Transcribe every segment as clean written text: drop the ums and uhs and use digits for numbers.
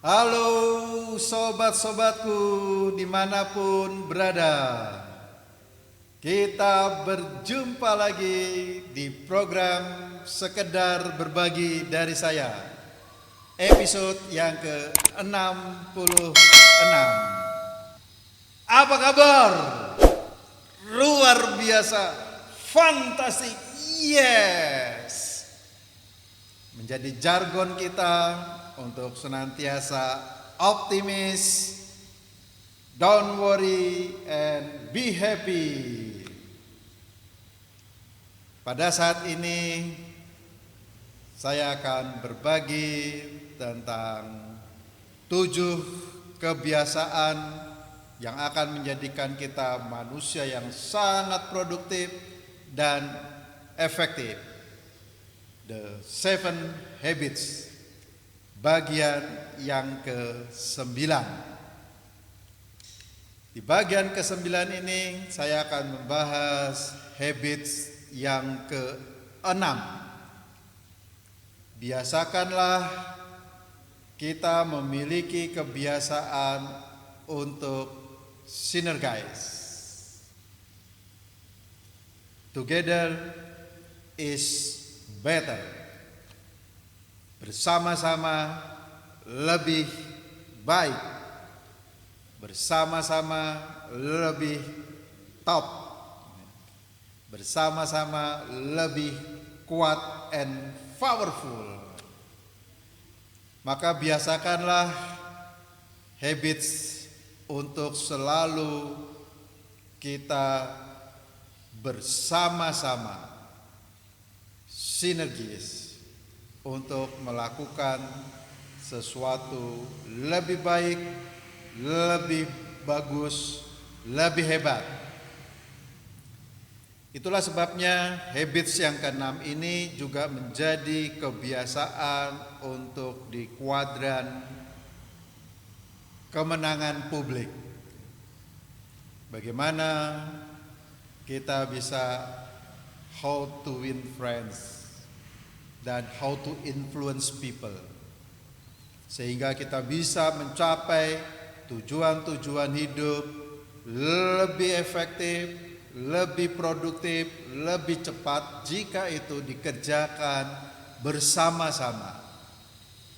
Halo sobat-sobatku dimanapun berada. Kita berjumpa lagi di program Sekedar Berbagi dari saya, episode yang ke-66. Apa kabar? Luar biasa, fantastik, yes. Menjadi jargon kita untuk senantiasa optimis, don't worry and be happy. Pada saat ini saya akan berbagi tentang 7 kebiasaan yang akan menjadikan kita manusia yang sangat produktif dan efektif. The 7 Habits, bagian yang ke-9. Di bagian ke-9 ini saya akan membahas habits yang ke-6. Biasakanlah kita memiliki kebiasaan untuk synergize. Together is better. Bersama-sama lebih baik. Bersama-sama lebih top. Bersama-sama lebih kuat and powerful. Maka biasakanlah habits untuk selalu kita bersama-sama sinergis untuk melakukan sesuatu lebih baik, lebih bagus, lebih hebat. Itulah sebabnya habits yang ke-6 ini juga menjadi kebiasaan untuk di kuadran kemenangan publik. Bagaimana kita bisa how to win friends dan how to influence people, sehingga kita bisa mencapai tujuan-tujuan hidup lebih efektif, lebih produktif, lebih cepat jika itu dikerjakan bersama-sama.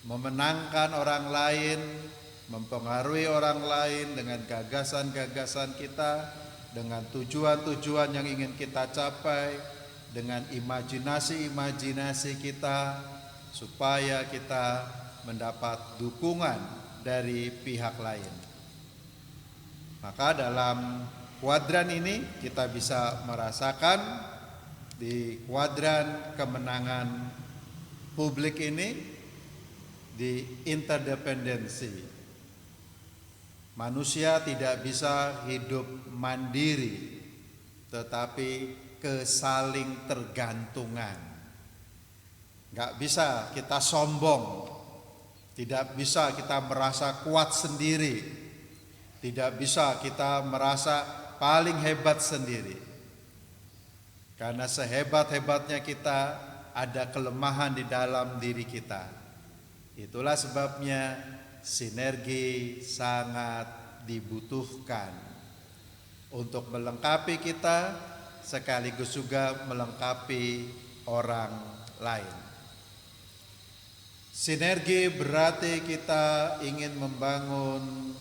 Memenangkan orang lain, mempengaruhi orang lain dengan gagasan-gagasan kita, dengan tujuan-tujuan yang ingin kita capai, dengan imajinasi-imajinasi kita, supaya kita mendapat dukungan dari pihak lain. Maka dalam kuadran ini kita bisa merasakan di kuadran kemenangan publik ini di interdependensi. Manusia tidak bisa hidup mandiri, tetapi kesaling tergantungan. Gak bisa kita sombong, tidak bisa kita merasa kuat sendiri, tidak bisa kita merasa paling hebat sendiri. Karena sehebat-hebatnya kita ada kelemahan di dalam diri kita. Itulah sebabnya sinergi sangat dibutuhkan untuk melengkapi kita, sekaligus juga melengkapi orang lain. Sinergi berarti kita ingin membangun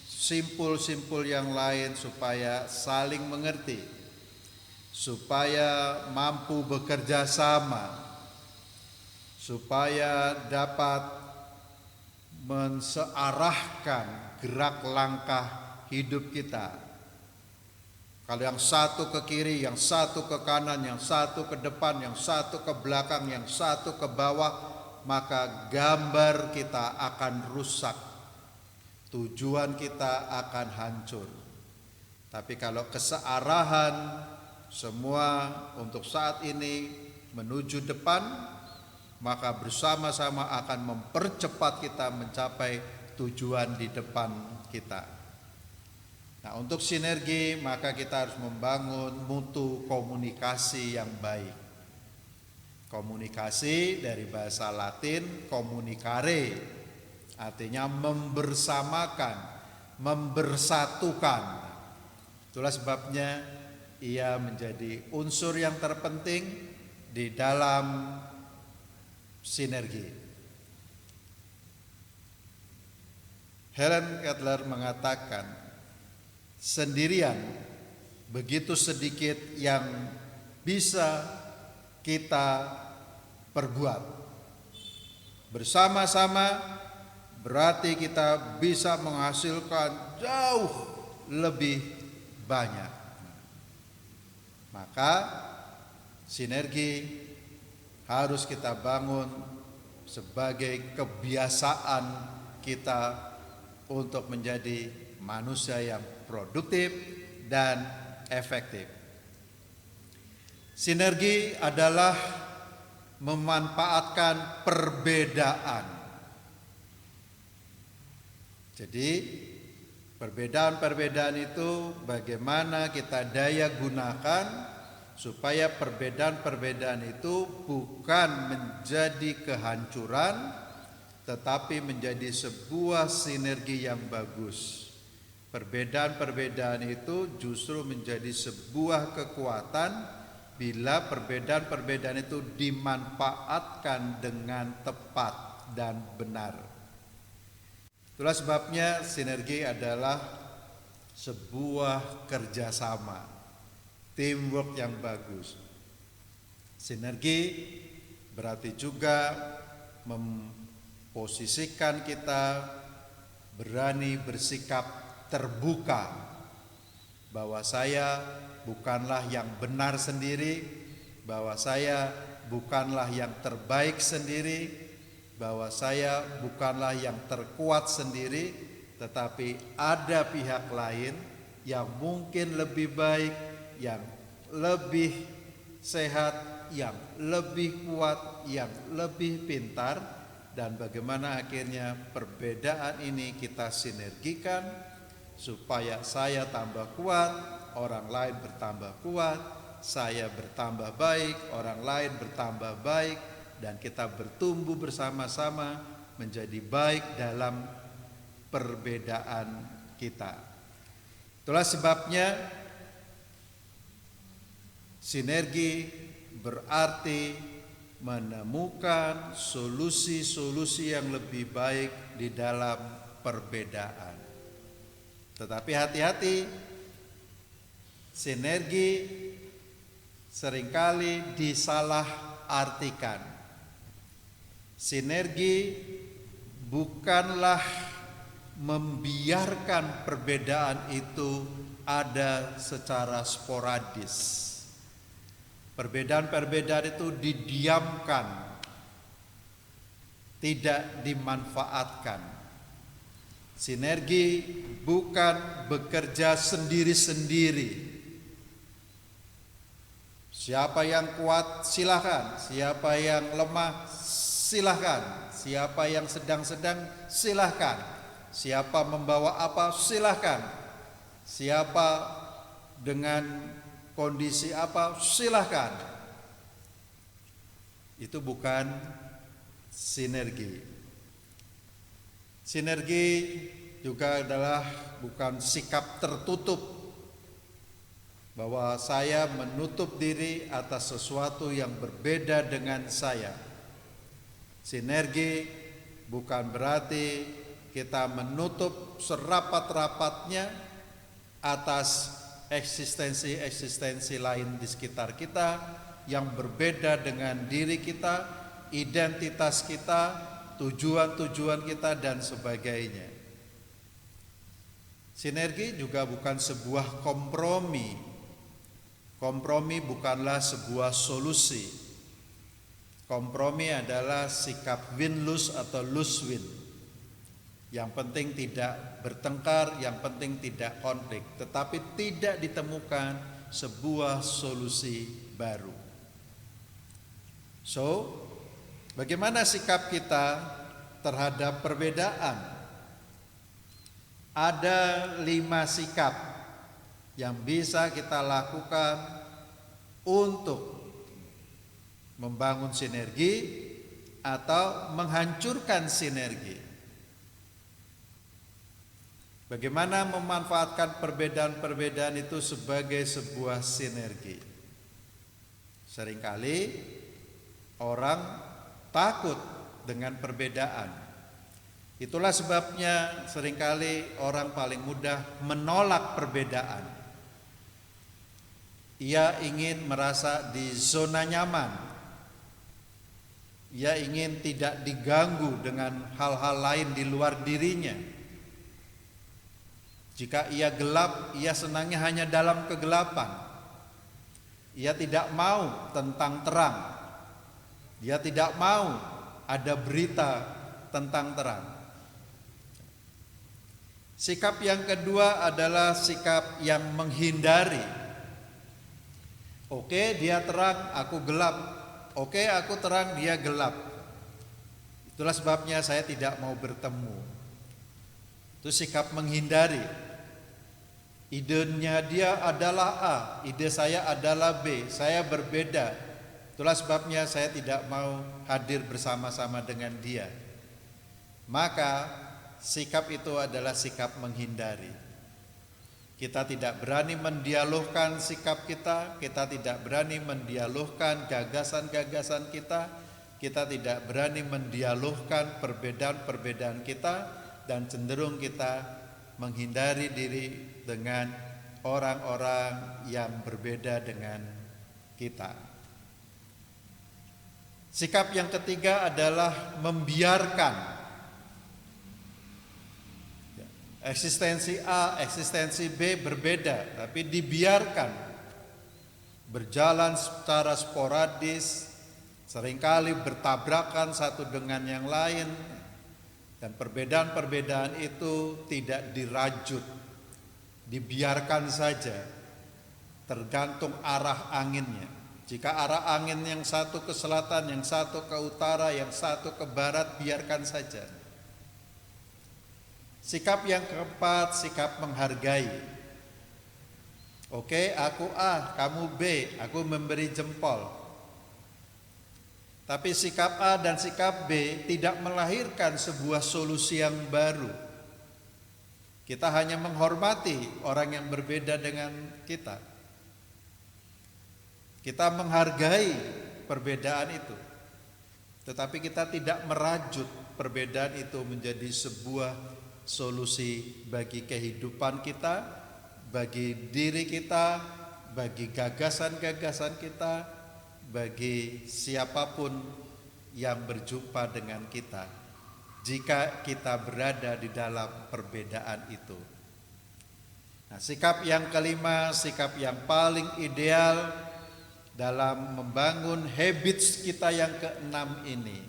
simpul-simpul yang lain supaya saling mengerti, supaya mampu bekerja sama, supaya dapat mensearahkan gerak langkah hidup kita. Kalau yang satu ke kiri, yang satu ke kanan, yang satu ke depan, yang satu ke belakang, yang satu ke bawah, maka gambar kita akan rusak, tujuan kita akan hancur. Tapi kalau kesearahan semua untuk saat ini menuju depan, maka bersama-sama akan mempercepat kita mencapai tujuan di depan kita. Nah, untuk sinergi maka kita harus membangun mutu komunikasi yang baik. Komunikasi dari bahasa Latin communicare, artinya membersamakan, membersatukan. Itulah sebabnya ia menjadi unsur yang terpenting di dalam sinergi. Helen Keller mengatakan, sendirian begitu sedikit yang bisa kita perbuat. Bersama-sama berarti kita bisa menghasilkan jauh lebih banyak. Maka sinergi harus kita bangun sebagai kebiasaan kita untuk menjadi manusia yang produktif dan efektif. Sinergi adalah memanfaatkan perbedaan. Jadi perbedaan-perbedaan itu bagaimana kita daya gunakan supaya perbedaan-perbedaan itu bukan menjadi kehancuran, tetapi menjadi sebuah sinergi yang bagus. Perbedaan-perbedaan itu justru menjadi sebuah kekuatan bila perbedaan-perbedaan itu dimanfaatkan dengan tepat dan benar. Itulah sebabnya sinergi adalah sebuah kerjasama, teamwork yang bagus. Sinergi berarti juga memposisikan kita berani bersikap terbuka bahwa saya bukanlah yang benar sendiri, bahwa saya bukanlah yang terbaik sendiri, bahwa saya bukanlah yang terkuat sendiri, tetapi ada pihak lain yang mungkin lebih baik, yang lebih sehat, yang lebih kuat, yang lebih pintar. Dan bagaimana akhirnya perbedaan ini kita sinergikan supaya saya tambah kuat, orang lain bertambah kuat, saya bertambah baik, orang lain bertambah baik, dan kita bertumbuh bersama-sama menjadi baik dalam perbedaan kita. Itulah sebabnya sinergi berarti menemukan solusi-solusi yang lebih baik di dalam perbedaan. Tetapi hati-hati, sinergi seringkali disalahartikan. Sinergi bukanlah membiarkan perbedaan itu ada secara sporadis. Perbedaan-perbedaan itu didiamkan, tidak dimanfaatkan. Sinergi bukan bekerja sendiri-sendiri. Siapa yang kuat silakan, siapa yang lemah silakan, siapa yang sedang-sedang silakan, siapa membawa apa silakan, siapa dengan kondisi apa silahkan. Itu bukan sinergi. Sinergi juga adalah bukan sikap tertutup, bahwa saya menutup diri atas sesuatu yang berbeda dengan saya. Sinergi bukan berarti kita menutup serapat-rapatnya atas eksistensi-eksistensi lain di sekitar kita yang berbeda dengan diri kita, identitas kita, tujuan-tujuan kita, dan sebagainya. Sinergi juga bukan sebuah kompromi. Kompromi bukanlah sebuah solusi. Kompromi adalah sikap win-lose atau lose-win. Yang penting tidak bertengkar, yang penting tidak konflik, tetapi tidak ditemukan sebuah solusi baru. So, bagaimana sikap kita terhadap perbedaan? Ada 5 sikap yang bisa kita lakukan untuk membangun sinergi atau menghancurkan sinergi. Bagaimana memanfaatkan perbedaan-perbedaan itu sebagai sebuah sinergi. Seringkali orang takut dengan perbedaan. Itulah sebabnya seringkali orang paling mudah menolak perbedaan. Ia ingin merasa di zona nyaman. Ia ingin tidak diganggu dengan hal-hal lain di luar dirinya. Jika ia gelap, ia senangnya hanya dalam kegelapan. Ia tidak mau tentang terang. Dia tidak mau ada berita tentang terang. Sikap yang kedua adalah sikap yang menghindari. Oke, dia terang, aku gelap. Oke, aku terang, dia gelap. Itulah sebabnya saya tidak mau bertemu. Itu sikap menghindari. Idenya dia adalah A, ide saya adalah B, saya berbeda. Itulah sebabnya saya tidak mau hadir bersama-sama dengan dia. Maka sikap itu adalah sikap menghindari. Kita tidak berani mendialogkan sikap kita tidak berani mendialogkan gagasan-gagasan kita tidak berani mendialogkan perbedaan-perbedaan kita, dan cenderung kita menghindari diri dengan orang-orang yang berbeda dengan kita. Sikap yang ketiga adalah membiarkan eksistensi A, eksistensi B berbeda, tapi dibiarkan berjalan secara sporadis, seringkali bertabrakan satu dengan yang lain, dan perbedaan-perbedaan itu tidak dirajut, dibiarkan saja, tergantung arah anginnya. Jika arah angin yang satu ke selatan, yang satu ke utara, yang satu ke barat, biarkan saja. Sikap yang keempat, sikap menghargai. Oke, aku A, kamu B, aku memberi jempol. Tapi sikap A dan sikap B tidak melahirkan sebuah solusi yang baru. Kita hanya menghormati orang yang berbeda dengan kita. Kita menghargai perbedaan itu. Tetapi kita tidak merajut perbedaan itu menjadi sebuah solusi bagi kehidupan kita, bagi diri kita, bagi gagasan-gagasan kita, bagi siapapun yang berjumpa dengan kita, jika kita berada di dalam perbedaan itu. Nah, sikap yang kelima, sikap yang paling ideal dalam membangun habits kita yang keenam ini,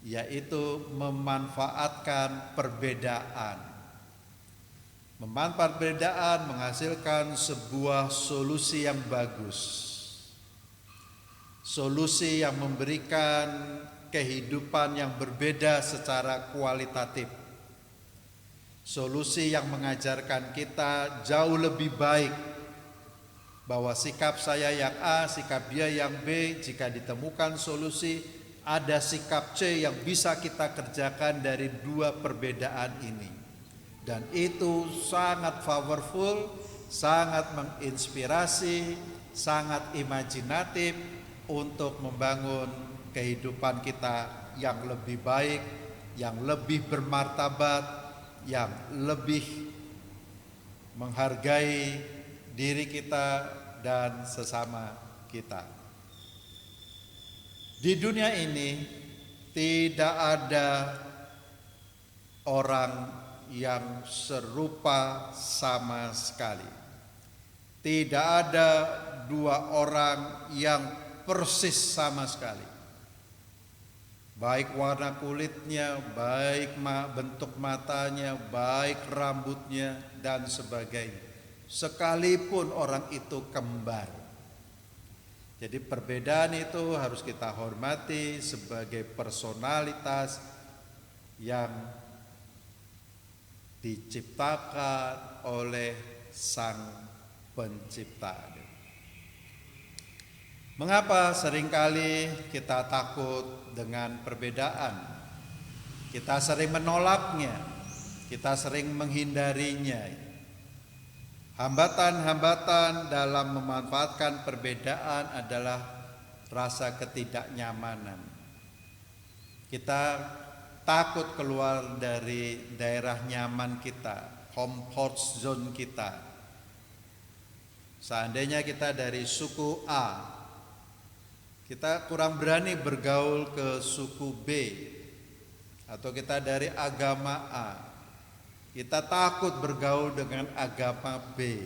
yaitu memanfaatkan perbedaan. Memanfaatkan perbedaan menghasilkan sebuah solusi yang bagus. Solusi yang memberikan kehidupan yang berbeda secara kualitatif. Solusi yang mengajarkan kita jauh lebih baik bahwa sikap saya yang A, sikap dia yang B, jika ditemukan solusi, ada sikap C yang bisa kita kerjakan dari dua perbedaan ini. Dan itu sangat powerful, sangat menginspirasi, sangat imajinatif untuk membangun kehidupan kita yang lebih baik, yang lebih bermartabat, yang lebih menghargai diri kita dan sesama kita. Di dunia ini tidak ada orang yang serupa sama sekali. Tidak ada dua orang yang persis sama sekali. Baik warna kulitnya, baik bentuk matanya, baik rambutnya, dan sebagainya. Sekalipun orang itu kembar. Jadi perbedaan itu harus kita hormati sebagai personalitas yang diciptakan oleh Sang Pencipta. Mengapa seringkali kita takut dengan perbedaan? Kita sering menolaknya. kita sering menghindarinya. Hambatan-hambatan dalam memanfaatkan perbedaan adalah rasa ketidaknyamanan. Kita takut keluar dari daerah nyaman kita, comfort zone kita. Seandainya kita dari suku A, kita kurang berani bergaul ke suku B, atau kita dari agama A, kita takut bergaul dengan agama B.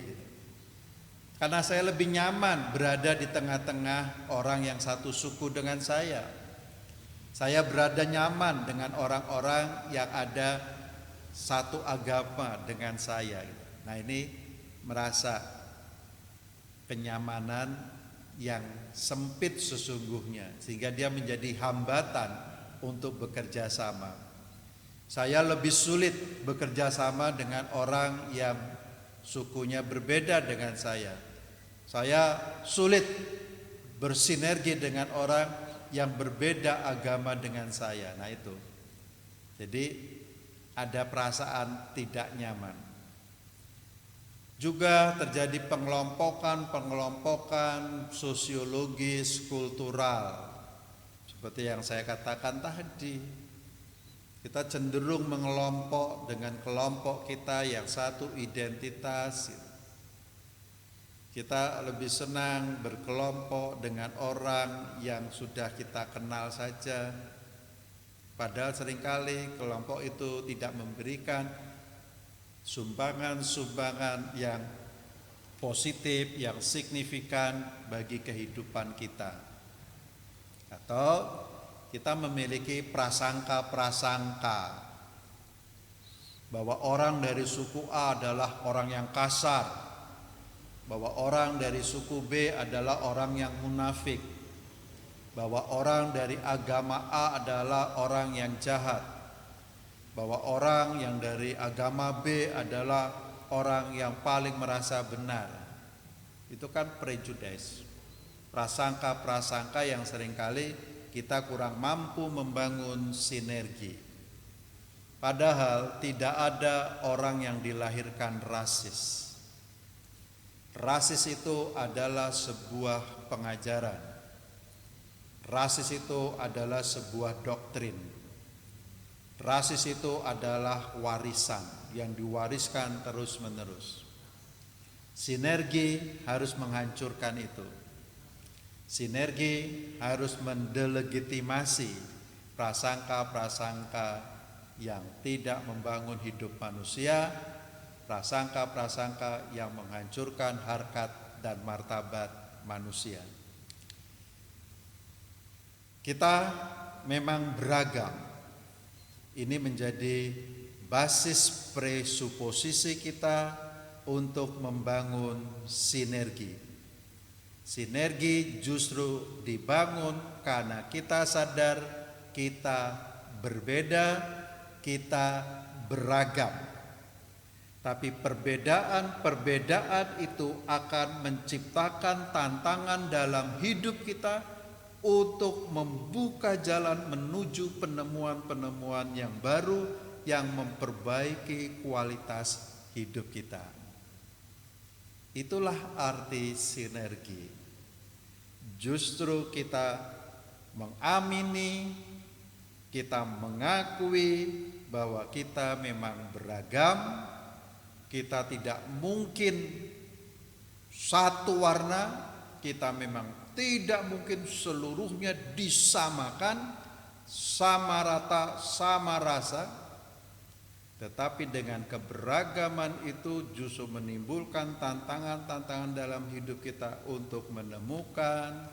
Karena saya lebih nyaman berada di tengah-tengah orang yang satu suku dengan saya. Saya berada nyaman dengan orang-orang yang ada satu agama dengan saya. Nah, ini merasa kenyamanan yang sempit sesungguhnya, sehingga dia menjadi hambatan untuk bekerja sama. Saya lebih sulit bekerja sama dengan orang yang sukunya berbeda dengan saya. Saya sulit bersinergi dengan orang yang berbeda agama dengan saya. Nah, itu. Jadi ada perasaan tidak nyaman. Juga terjadi pengelompokan sosiologis, kultural. Seperti yang saya katakan tadi. Kita cenderung mengelompok dengan kelompok kita yang satu identitas. Kita lebih senang berkelompok dengan orang yang sudah kita kenal saja. Padahal seringkali kelompok itu tidak memberikan sumbangan-sumbangan yang positif, yang signifikan bagi kehidupan kita. Atau kita memiliki prasangka-prasangka bahwa orang dari suku A adalah orang yang kasar, bahwa orang dari suku B adalah orang yang munafik, bahwa orang dari agama A adalah orang yang jahat, bahwa orang yang dari agama B adalah orang yang paling merasa benar. Itu kan prejudice, prasangka-prasangka yang seringkali kita kurang mampu membangun sinergi. Padahal tidak ada orang yang dilahirkan rasis. Rasis itu adalah sebuah pengajaran. Rasis itu adalah sebuah doktrin. Rasis itu adalah warisan yang diwariskan terus-menerus. Sinergi harus menghancurkan itu. Sinergi harus mendelegitimasi prasangka-prasangka yang tidak membangun hidup manusia, prasangka-prasangka yang menghancurkan harkat dan martabat manusia. Kita memang beragam. Ini menjadi basis presuposisi kita untuk membangun sinergi. Sinergi justru dibangun karena kita sadar kita berbeda, kita beragam. Tapi perbedaan itu akan menciptakan tantangan dalam hidup kita untuk membuka jalan menuju penemuan-penemuan yang baru yang memperbaiki kualitas hidup kita. Itulah arti sinergi. Justru kita mengamini, kita mengakui bahwa kita memang beragam, kita tidak mungkin satu warna, kita memang tidak mungkin seluruhnya disamakan, sama rata, sama rasa. Tetapi dengan keberagaman itu justru menimbulkan tantangan-tantangan dalam hidup kita untuk menemukan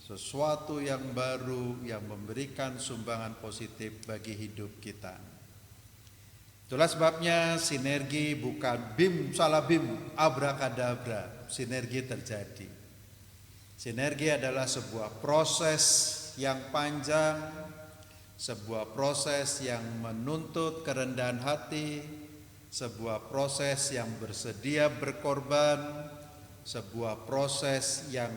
sesuatu yang baru yang memberikan sumbangan positif bagi hidup kita. Itulah sebabnya sinergi bukan bim salabim abrakadabra. Sinergi terjadi. Sinergi adalah sebuah proses yang panjang, sebuah proses yang menuntut kerendahan hati, sebuah proses yang bersedia berkorban, sebuah proses yang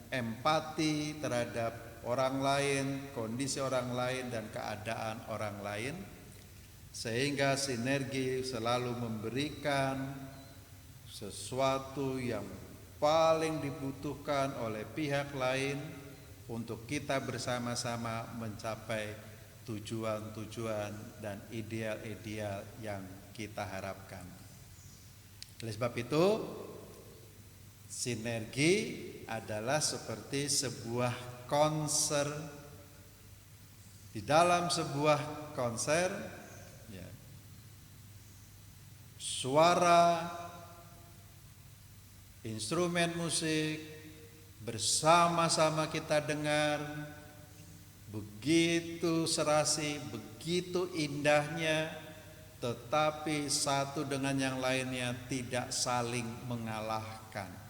empati terhadap orang lain, kondisi orang lain dan keadaan orang lain. sehingga sinergi selalu memberikan sesuatu yang paling dibutuhkan oleh pihak lain untuk kita bersama-sama mencapai tujuan-tujuan dan ideal-ideal yang kita harapkan. Oleh sebab itu, sinergi adalah seperti sebuah konser. Di dalam sebuah konser, ya, suara, instrumen musik bersama-sama kita dengar, begitu serasi, begitu indahnya, tetapi satu dengan yang lainnya tidak saling mengalahkan.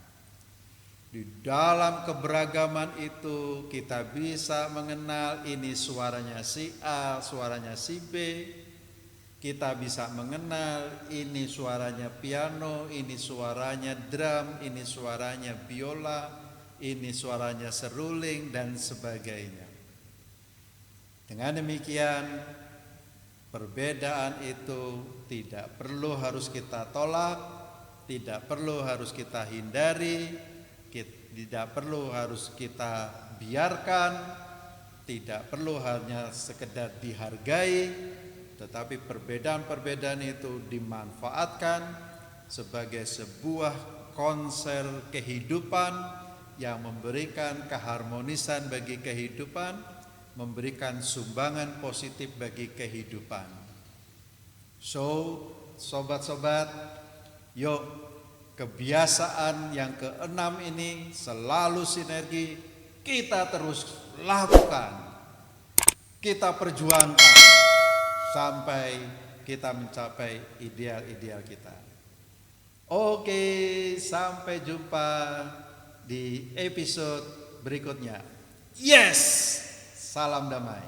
Di dalam keberagaman itu kita bisa mengenal ini suaranya si A, suaranya si B. Kita bisa mengenal ini suaranya piano, ini suaranya drum, ini suaranya biola, ini suaranya seruling dan sebagainya. Dengan demikian, perbedaan itu tidak perlu harus kita tolak, tidak perlu harus kita hindari, tidak perlu harus kita biarkan, tidak perlu hanya sekedar dihargai, tetapi perbedaan-perbedaan itu dimanfaatkan sebagai sebuah konser kehidupan yang memberikan keharmonisan bagi kehidupan, memberikan sumbangan positif bagi kehidupan. So, sobat-sobat, yuk kebiasaan yang keenam ini selalu sinergi kita terus lakukan, kita perjuangkan sampai kita mencapai ideal-ideal kita. Oke, sampai jumpa di episode berikutnya. Yes, salam damai.